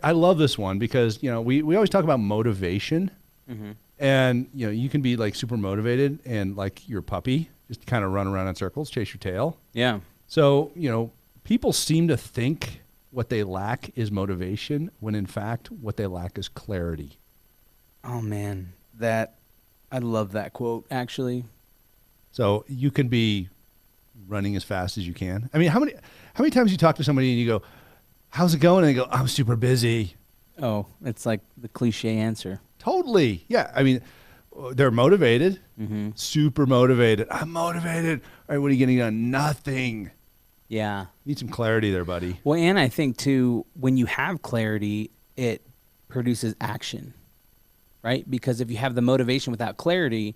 I love this one because, we always talk about motivation. Mm-hmm. And, you can be like super motivated and like your puppy, just kind of run around in circles, chase your tail. Yeah. So, people seem to think what they lack is motivation when in fact what they lack is clarity. Oh man, I love that quote actually. So you can be running as fast as you can. I mean, how many times you talk to somebody and you go, "How's it going?" And they go, "I'm super busy." Oh, it's like the cliche answer. Totally. Yeah. I mean, they're motivated, super motivated. I'm motivated. All right, what are you getting done? Nothing. Yeah. Need some clarity there, buddy. Well, and I think too, when you have clarity, it produces action, right? Because if you have the motivation without clarity,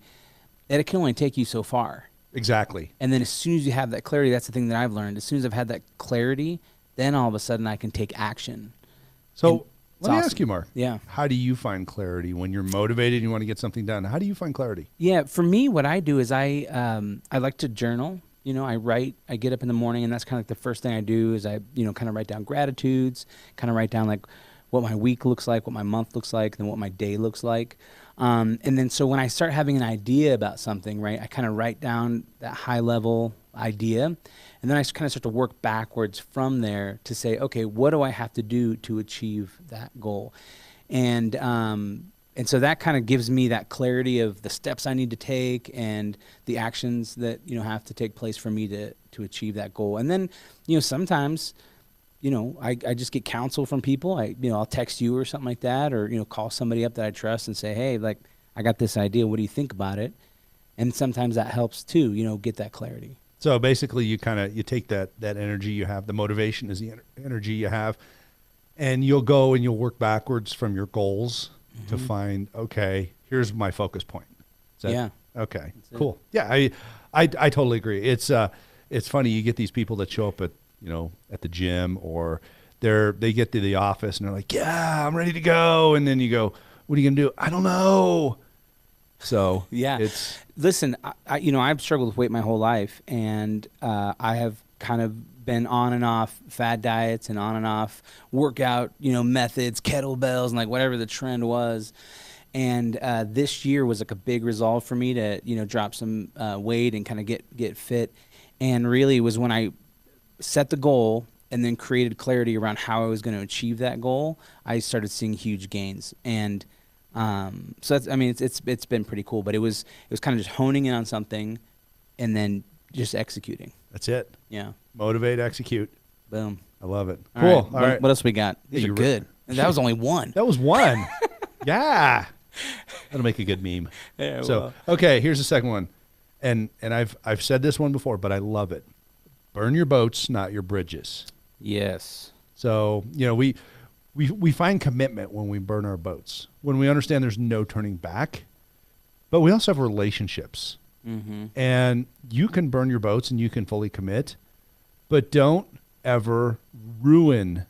it can only take you so far. Exactly. And then as soon as you have that clarity, that's the thing that I've learned. As soon as I've had that clarity, then all of a sudden I can take action. So let me ask you, Mark. Yeah. How do you find clarity when you're motivated and you want to get something done? How do you find clarity? Yeah, for me, what I do is I like to journal. I write. I get up in the morning, and that's kind of like the first thing I do is I kind of write down gratitudes, kind of write down like what my week looks like, what my month looks like, and then what my day looks like. And then so when I start having an idea about something, right, I kind of write down that high level idea, and then I kind of start to work backwards from there to say, okay, what do I have to do to achieve that goal? And so that kind of gives me that clarity of the steps I need to take and the actions that, have to take place for me to achieve that goal. And then, sometimes, I just get counsel from people. I'll text you or something like that, or, call somebody up that I trust and say, hey, like, I got this idea. What do you think about it? And sometimes that helps too, get that clarity. So basically you take that energy you have, the motivation is the energy you have, and you'll go and you'll work backwards from your goals to find, okay, here's my focus point. Yeah. Okay, cool. Yeah, I totally agree. It's funny, you get these people that show up at the gym, or they get to the office and they're like, yeah, I'm ready to go. And then you go, what are you going to do? I don't know. So yeah, listen, I've struggled with weight my whole life, and I have kind of been on and off fad diets and on and off workout, methods, kettlebells, and like whatever the trend was. And this year was like a big resolve for me to, drop some weight and kind of get fit. And really it was when I set the goal and then created clarity around how I was going to achieve that goal, I started seeing huge gains. And so that's, it's been pretty cool, but it was kind of just honing in on something and then just executing. That's it. Yeah. Motivate, execute. Boom. I love it. All Cool. right. All right. What else we got? These are good. That was only one. That was one. Yeah. That'll make a good meme. Yeah, so, okay, here's the second one. And I've said this one before, but I love it. Burn your boats, not your bridges. Yes. So, we find commitment when we burn our boats, when we understand there's no turning back, but we also have relationships. Mm-hmm. And you can burn your boats and you can fully commit, but don't ever ruin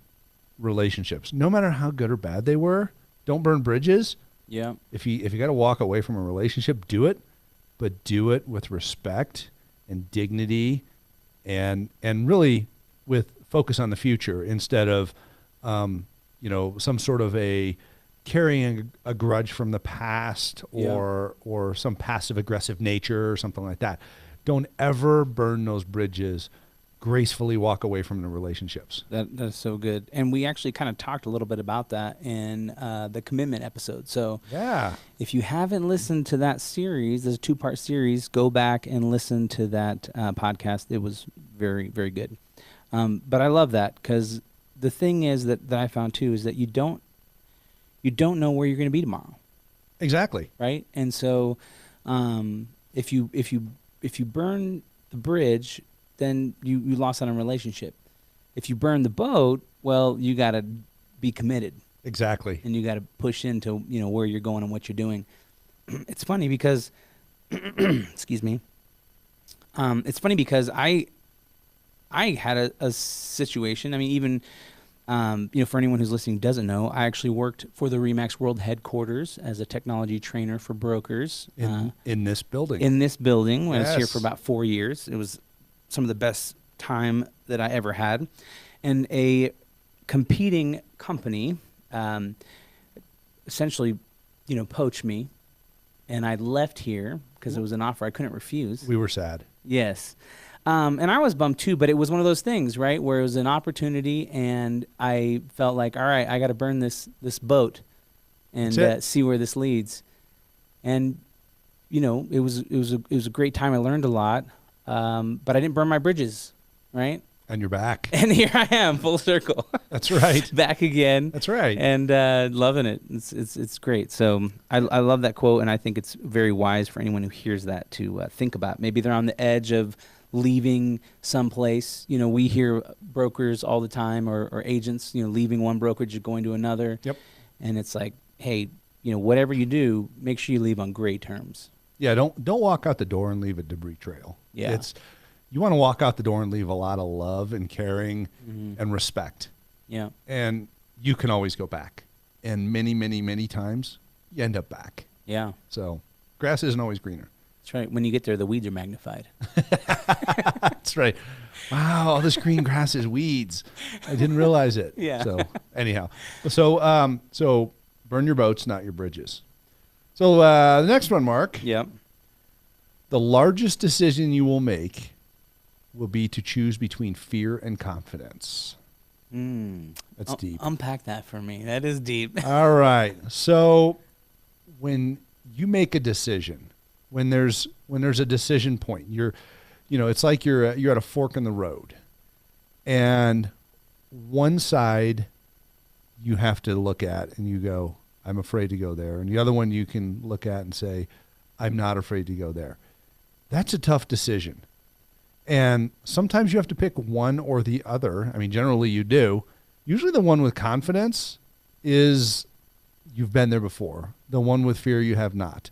relationships. No matter how good or bad they were, don't burn bridges. Yeah. If you got to walk away from a relationship, do it, but do it with respect and dignity and really with focus on the future instead of, some sort of a carrying a grudge from the past or some passive aggressive nature or something like that. Don't ever burn those bridges. Gracefully walk away from the relationships. That's so good. And we actually kind of talked a little bit about that in the commitment episode. So yeah, if you haven't listened to that series, there's a 2-part series, go back and listen to that podcast. It was very, very good. But I love that because the thing is that I found too is that you don't know where you're going to be tomorrow. Exactly. Right. And so if you burn the bridge, then you lost out on a relationship. If you burn the boat, well, you got to be committed. Exactly. And you got to push into, where you're going and what you're doing. It's funny because, excuse me. It's funny because I had a situation. I mean, even, for anyone who's listening who doesn't know, I actually worked for the RE/MAX World headquarters as a technology trainer for brokers. In this building. In this building. When I was here Yes. for about 4 years. It was some of the best time that I ever had. And a competing company essentially, poached me, and I left here because it was an offer I couldn't refuse. We were sad. Yes. And I was bummed too, but it was one of those things, right, where it was an opportunity, and I felt like, all right, I got to burn this boat and see where this leads. And it was a great time. I learned a lot, but I didn't burn my bridges, right? And you're back. And here I am, full circle. That's right. Back again. That's right. And loving it. It's great. So I love that quote, and I think it's very wise for anyone who hears that to think about. Maybe they're on the edge of leaving someplace. We hear brokers all the time, or agents, leaving one brokerage and going to another. Yep. And it's like, hey, whatever you do, make sure you leave on great terms. Yeah, don't walk out the door and leave a debris trail. Yeah. You want to walk out the door and leave a lot of love and caring and respect. Yeah. And you can always go back. And many, many, many times you end up back. Yeah. So grass isn't always greener. That's right. When you get there, the weeds are magnified. That's right. Wow, all this green grass is weeds. I didn't realize it. Yeah. So anyhow, so burn your boats, not your bridges. So the next one, Mark. Yep. The largest decision you will make will be to choose between fear and confidence. That's deep. Unpack that for me. That is deep. All right. So when you make a decision, when there's a decision point, it's like you're at a fork in the road, and one side you have to look at and you go, I'm afraid to go there. And the other one you can look at and say, I'm not afraid to go there. That's a tough decision. And sometimes you have to pick one or the other. I mean, generally you do. Usually the one with confidence is you've been there before. The one with fear you have not.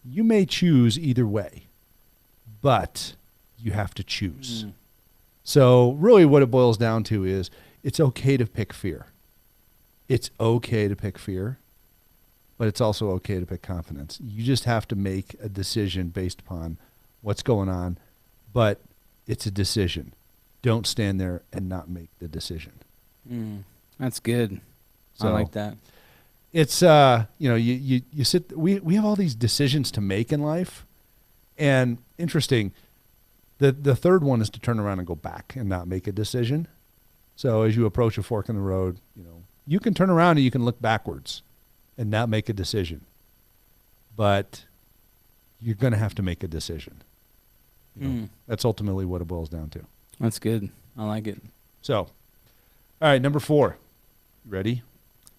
You may choose either way, but you have to choose. So really what it boils down to is it's okay to pick fear. It's okay to pick fear, but it's also okay to pick confidence. You just have to make a decision based upon what's going on, but it's a decision. Don't stand there and not make the decision. That's good. So, I like that. It's you sit. We have all these decisions to make in life, and interesting. The third one is to turn around and go back and not make a decision. So as you approach a fork in the road, you can turn around and you can look backwards and not make a decision, but you're going to have to make a decision. That's ultimately what it boils down to. That's good. I like it. So, all right, number 4. You ready?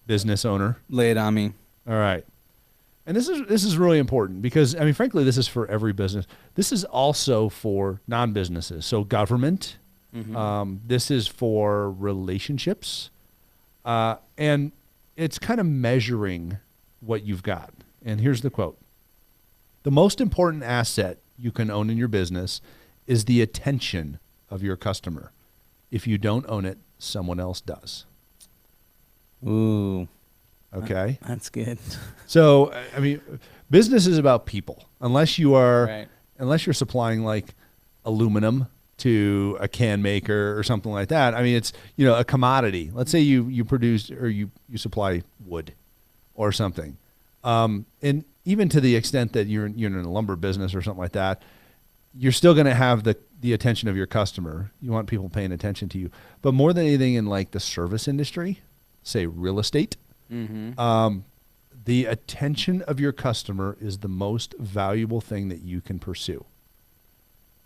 Business owner. Lay it on me. All right. And this is really important because, I mean, frankly, this is for every business. This is also for non-businesses. So government, this is for relationships, and it's kind of measuring what you've got. And here's the quote. The most important asset you can own in your business is the attention of your customer. If you don't own it, someone else does. Ooh. Okay. That's good. So, I mean, business is about people. Unless you're supplying like aluminum to a can maker or something like that. I mean, it's, a commodity. Let's say you produce or you supply wood or something. And even to the extent that you're in a lumber business or something like that, you're still going to have the attention of your customer. You want people paying attention to you. But more than anything in like the service industry, say real estate, the attention of your customer is the most valuable thing that you can pursue.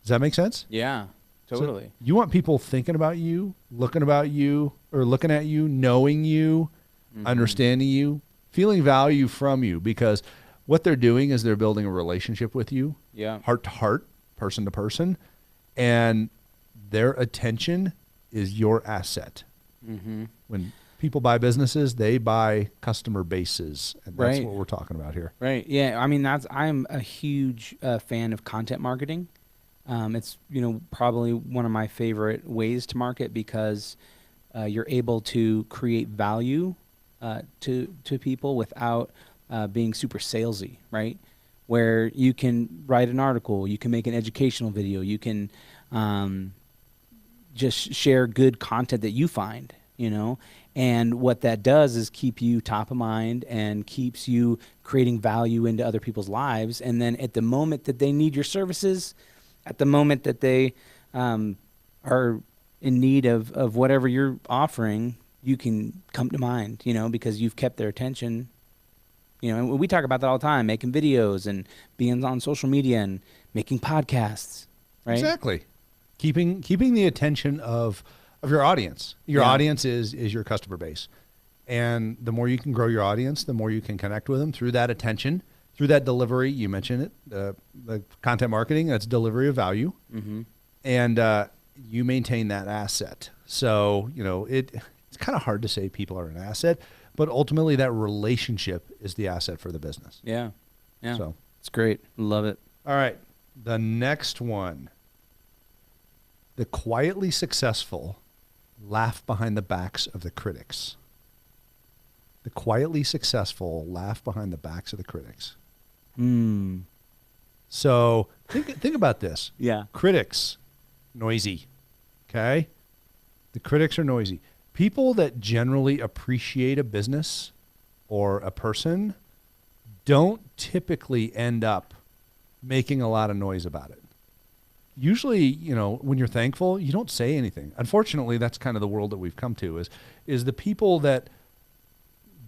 Does that make sense? Yeah, totally. So you want people thinking about you, looking at you, knowing you, understanding you, feeling value from you, because what they're doing is they're building a relationship with you, heart to heart, person to person, and their attention is your asset. When people buy businesses, they buy customer bases, and that's what we're talking about here. Right. Yeah. I mean, I'm a huge fan of content marketing. It's probably one of my favorite ways to market because you're able to create value to people without being super salesy, right? Where you can write an article, you can make an educational video, you can just share good content that you find, And what that does is keep you top of mind and keeps you creating value into other people's lives. And then at the moment that they need your services, at the moment that they are in need of whatever you're offering, you can come to mind, because you've kept their attention. And we talk about that all the time, making videos and being on social media and making podcasts, right? Exactly. Keeping the attention of your audience. Your audience is your customer base. And the more you can grow your audience, the more you can connect with them through that attention, through that delivery. You mentioned it, the content marketing, that's delivery of value. Mm-hmm. And you maintain that asset. So, it's kind of hard to say people are an asset, but ultimately that relationship is the asset for the business. Yeah. Yeah. So it's great. Love it. All right. The next one. The quietly successful laugh behind the backs of the critics. The quietly successful laugh behind the backs of the critics. So think about this. Yeah. Critics, noisy. Okay? The critics are noisy. People that generally appreciate a business or a person don't typically end up making a lot of noise about it. Usually, when you're thankful, you don't say anything. Unfortunately, that's kind of the world that we've come to is the people that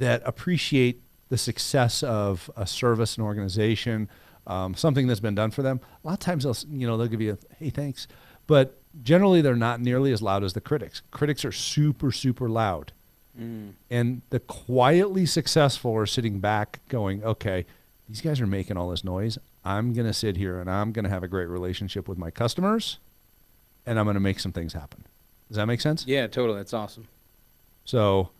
appreciate the success of a service, an organization, something that's been done for them. A lot of times they'll give you hey, thanks. But generally they're not nearly as loud as the critics. Critics are super, super loud. And the quietly successful are sitting back going, okay, these guys are making all this noise. I'm going to sit here and I'm going to have a great relationship with my customers and I'm going to make some things happen. Does that make sense? Yeah, totally. That's awesome. So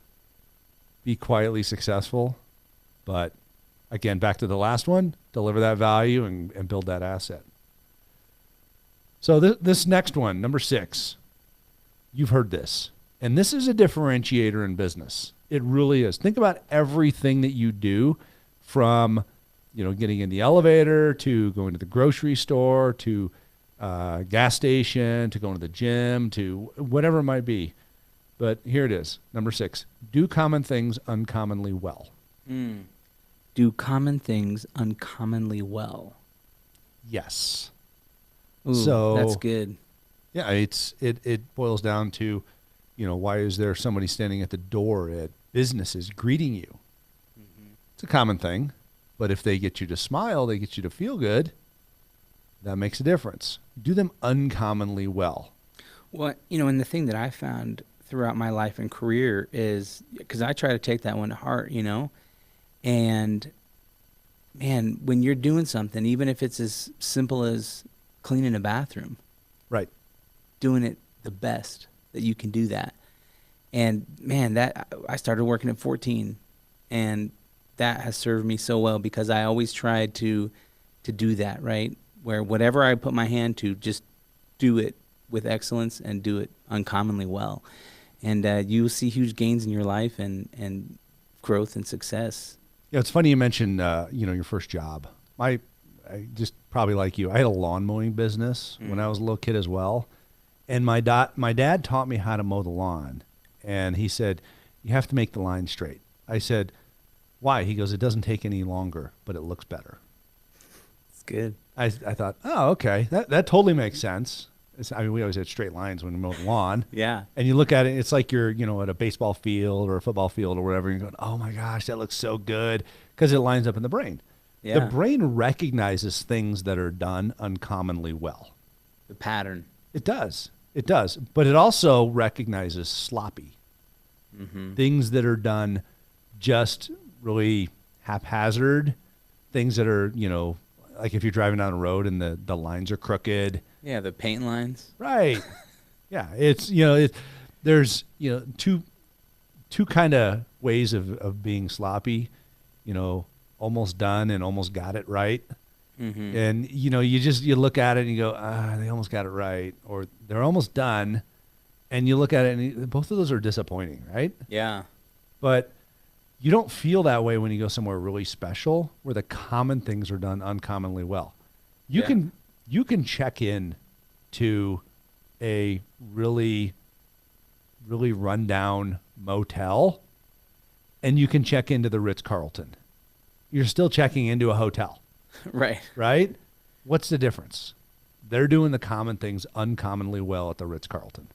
be quietly successful, but again, back to the last one, deliver that value and build that asset. So this next one, number 6, you've heard this, and this is a differentiator in business. It really is. Think about everything that you do from getting in the elevator to going to the grocery store to gas station to going to the gym to whatever it might be. But here it is. Number 6, do common things uncommonly well. Do common things uncommonly well. Yes. Ooh, so that's good. Yeah, it boils down to, why is there somebody standing at the door at businesses greeting you? Mm-hmm. It's a common thing. But if they get you to smile, they get you to feel good, that makes a difference. Do them uncommonly well. Well, and the thing that I found throughout my life and career is, because I try to take that one to heart, and man, when you're doing something, even if it's as simple as cleaning a bathroom, right, doing it the best that you can do that. And man, that I started working at 14, and that has served me so well because I always tried to do that, right? Where whatever I put my hand to, just do it with excellence and do it uncommonly well. And you'll see huge gains in your life and growth and success. Yeah, it's funny you mentioned, your first job. I just probably like you, I had a lawn mowing business when I was a little kid as well. And my dad taught me how to mow the lawn. And he said, you have to make the line straight. I said, why? He goes, it doesn't take any longer, but it looks better. It's good. I thought, oh, okay. That totally makes sense. We always had straight lines when we mowed the lawn. Yeah. And you look at it, it's like you're, at a baseball field or a football field or whatever. And you're going, oh my gosh, that looks so good. Because it lines up in the brain. Yeah. The brain recognizes things that are done uncommonly well. The pattern. It does. It does. But it also recognizes sloppy. Mm-hmm. Things that are done just really haphazard, things that are, like if you're driving down a road and the lines are crooked. Yeah, the paint lines. Right. Yeah, it's, there's, two kind of ways of being sloppy, almost done and almost got it right. Mm-hmm. And, you look at it and you go, they almost got it right, or they're almost done. And you look at it and both of those are disappointing, right? Yeah. But you don't feel that way when you go somewhere really special where the common things are done uncommonly well. You can check in to a really, really rundown motel and you can check into the Ritz-Carlton. You're still checking into a hotel, Right. right? What's the difference? They're doing the common things uncommonly well at the Ritz-Carlton.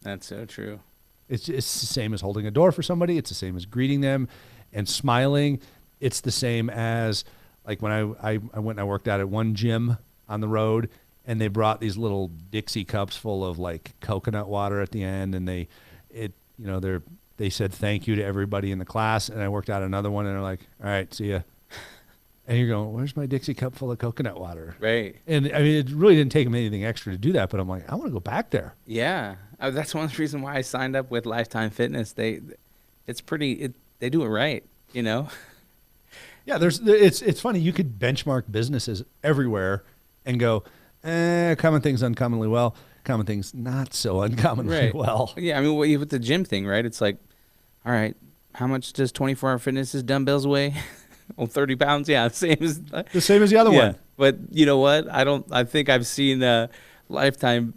That's so true. It's the same as holding a door for somebody. It's the same as greeting them and smiling. It's the same as like when I went and I worked out at one gym on the road, and they brought these little Dixie cups full of like coconut water at the end, and they said thank you to everybody in the class. And I worked out another one, and they're like, all right, see ya. And you're going, where's my Dixie cup full of coconut water? Right. And I mean, it really didn't take them anything extra to do that, but I'm like, I want to go back there. Yeah. That's one of the reasons why I signed up with Lifetime Fitness. They do it right, you know? Yeah, it's funny. You could benchmark businesses everywhere and go, common things uncommonly well, common things not so uncommonly well. Yeah, I mean, with the gym thing, right? It's like, all right, how much does 24-hour fitness's dumbbells weigh? Well, 30 pounds. Yeah, the same as the other one. But you know what? I think I've seen Lifetime,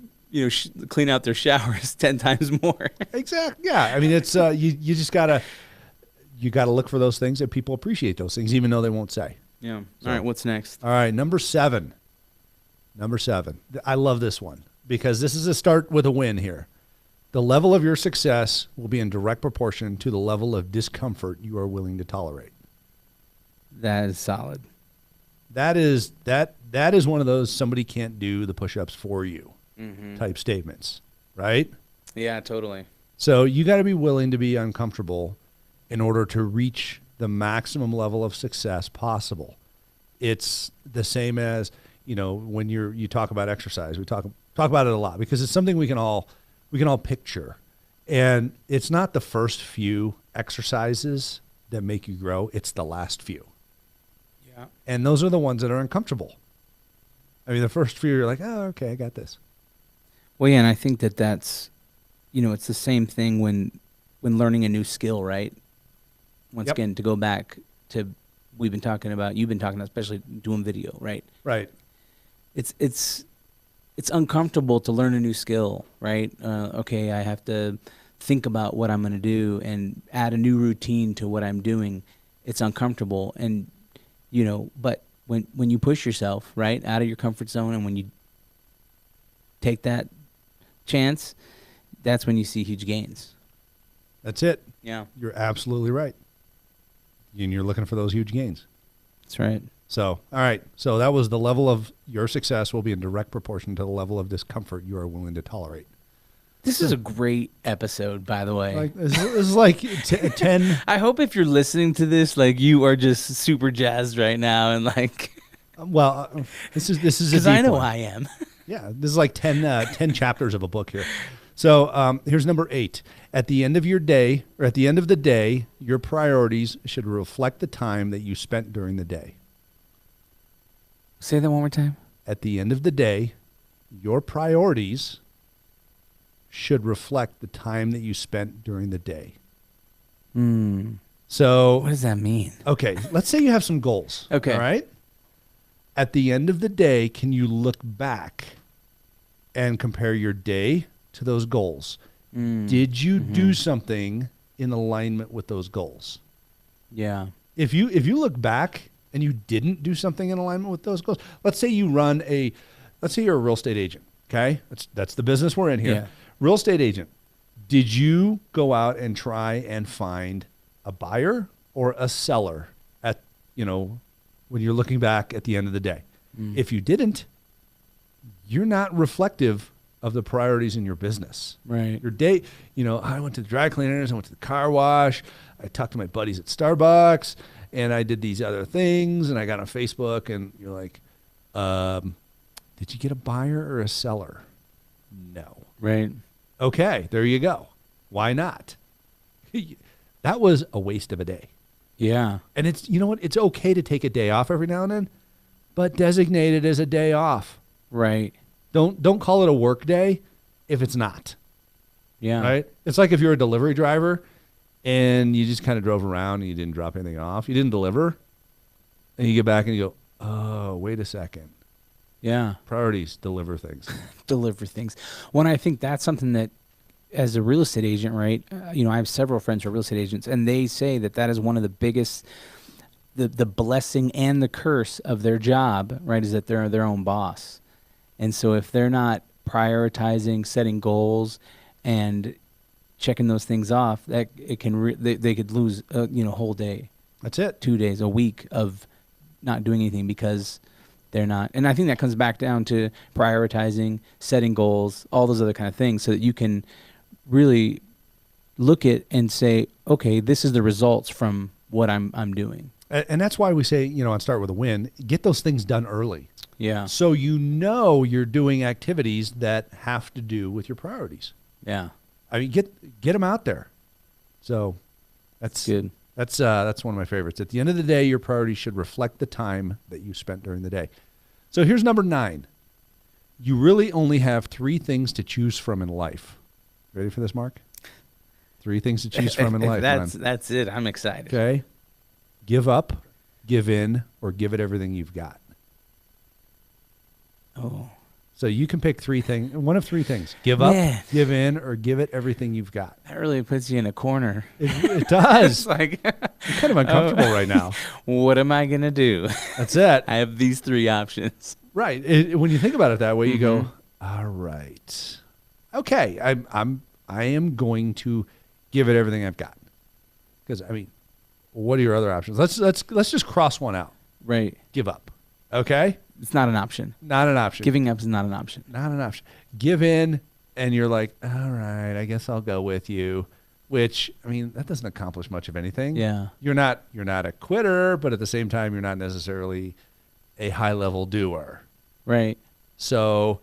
clean out their showers 10 times more. Exactly. Yeah. I mean, it's you just gotta look for those things, and people appreciate those things, even though they won't say. Yeah. So, all right. What's next? All right. Number seven. I love this one because this is a start with a win here. The level of your success will be in direct proportion to the level of discomfort you are willing to tolerate. That is solid. That is one of those somebody can't do the push-ups for you type statements, right? Yeah, totally. So you got to be willing to be uncomfortable in order to reach the maximum level of success possible. It's the same as, when you talk about exercise, we talk about it a lot because it's something we can all picture. And it's not the first few exercises that make you grow, it's the last few. Yeah. And those are the ones that are uncomfortable. I mean, the first few, you're like, oh, okay, I got this. Well, yeah, and I think that's, it's the same thing when learning a new skill, right? Once again, to go back to you've been talking about, especially doing video, right? Right. It's uncomfortable to learn a new skill, right? Okay, I have to think about what I'm going to do and add a new routine to what I'm doing. It's uncomfortable, and but when you push yourself right out of your comfort zone, and when you take that chance, that's when you see huge gains. That's it. Yeah, you're absolutely right. And you're looking for those huge gains. That's right. So, all right. So that was the level of your success will be in direct proportion to the level of discomfort you are willing to tolerate. This is a great episode, by the way. This is like 10. I hope if you're listening to this, you are just super jazzed right now, and this is because I know I am. Yeah, this is like 10 chapters of a book here. So here's number 8. At the end of your day, or at the end of the day, your priorities should reflect the time that you spent during the day. Say that one more time. At the end of the day, your priorities should reflect the time that you spent during the day. So what does that mean? Okay, let's say you have some goals. Okay. All right? At the end of the day, can you look back and compare your day to those goals? Did you do something in alignment with those goals? Yeah. If you look back and you didn't do something in alignment with those goals, let's say you're a real estate agent, okay? That's the business we're in here. Yeah. Real estate agent. Did you go out and try and find a buyer or a seller when you're looking back at the end of the day? If you didn't, you're not reflective of the priorities in your business. Right. Your day, I went to the dry cleaners, I went to the car wash, I talked to my buddies at Starbucks, and I did these other things, and I got on Facebook, and you're like, did you get a buyer or a seller? No. Right. Okay, there you go. Why not? That was a waste of a day. Yeah. And it's, it's okay to take a day off every now and then, but designate it as a day off. Right. Don't call it a work day if it's not. Yeah. Right? It's like if you're a delivery driver and you just kind of drove around and you didn't drop anything off. You didn't deliver. And you get back and you go, oh, wait a second. Yeah. Priorities, deliver things. Deliver things. Well, I think that's something that as a real estate agent, right? I have several friends who are real estate agents, and they say that is one of the biggest, the blessing and the curse of their job, right? Is that they're their own boss. And so if they're not prioritizing, setting goals, and checking those things off, that it can they could lose a whole day. That's it. 2 days, a week of not doing anything because they're not. And I think that comes back down to prioritizing, setting goals, all those other kind of things, so that you can really look at and say, okay, this is the results from what I'm doing. And that's why we say, on Start With a Win, get those things done early. Yeah. So you're doing activities that have to do with your priorities. Yeah. I mean, get them out there. So that's good. That's one of my favorites. At the end of the day, your priorities should reflect the time that you spent during the day. So here's number 9. You really only have 3 things to choose from in life. Ready for this, Mark? 3 things to choose from in life. That's it. I'm excited. Okay. Give up, give in, or give it everything you've got. Oh. So you can pick 3 things, one of 3 things. Give up, Man. give in, or give it everything you've got. That really puts you in a corner. It does. It's like, you're kind of uncomfortable right now. What am I going to do? That's it. I have these 3 options. Right. When you think about it that way, you go, all right. Okay, I am going to give it everything I've got. Because what are your other options? Let's just cross one out. Right. Give up. Okay? It's not an option. Not an option. Giving up is not an option. Not an option. Give in, and you're like, all right, I guess I'll go with you. Which, that doesn't accomplish much of anything. Yeah. You're not a quitter, but at the same time, you're not necessarily a high-level doer. Right. So,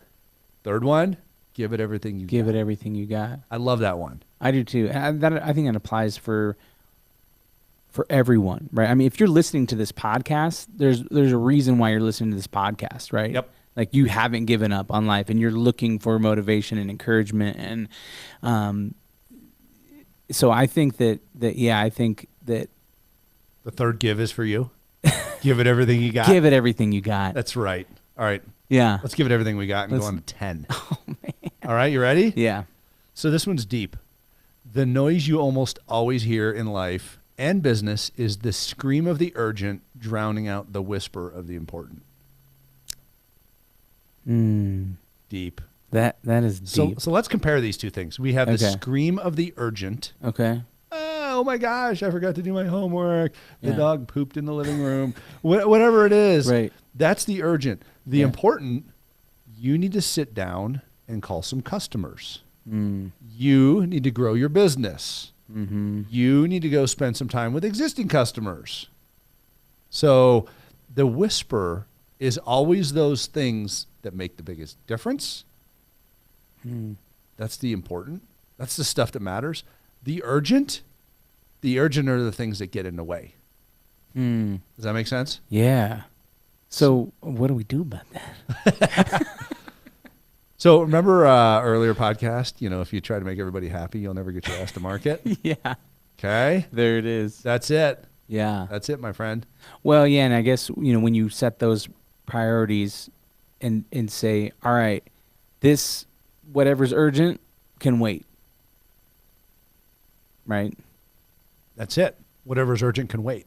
third one, give it everything you got. Give it everything you got. I love that one. I do too. And I think that applies for everyone, right? If you're listening to this podcast, there's a reason why you're listening to this podcast, right? Yep. Like you haven't given up on life and you're looking for motivation and encouragement. And so I think that the third give is for you. Give it everything you got. Give it everything you got. That's right. All right. Yeah. Let's give it everything we got and go on to 10. Oh, man. All right. You ready? Yeah. So this one's deep. The noise you almost always hear in life and business is the scream of the urgent drowning out the whisper of the important. Deep. That is deep. So let's compare these 2 things. We have the Okay. scream of the urgent. Okay. Oh my gosh, I forgot to do my homework. The dog pooped in the living room. Whatever it is. Right. That's the urgent. The important, you need to sit down and call some customers. You need to grow your business. You need to go spend some time with existing customers. So the whisper is always those things that make the biggest difference. That's the important. That's the stuff that matters. The urgent are the things that get in the way. Does that make sense? Yeah. So what do we do about that? So remember earlier podcast, if you try to make everybody happy, you'll never get your ass to market. Yeah. Okay. There it is. That's it. Yeah. That's it, my friend. Well, yeah, and I guess, when you set those priorities and say, all right, this, whatever's urgent can wait. Right? That's it. Whatever's urgent can wait.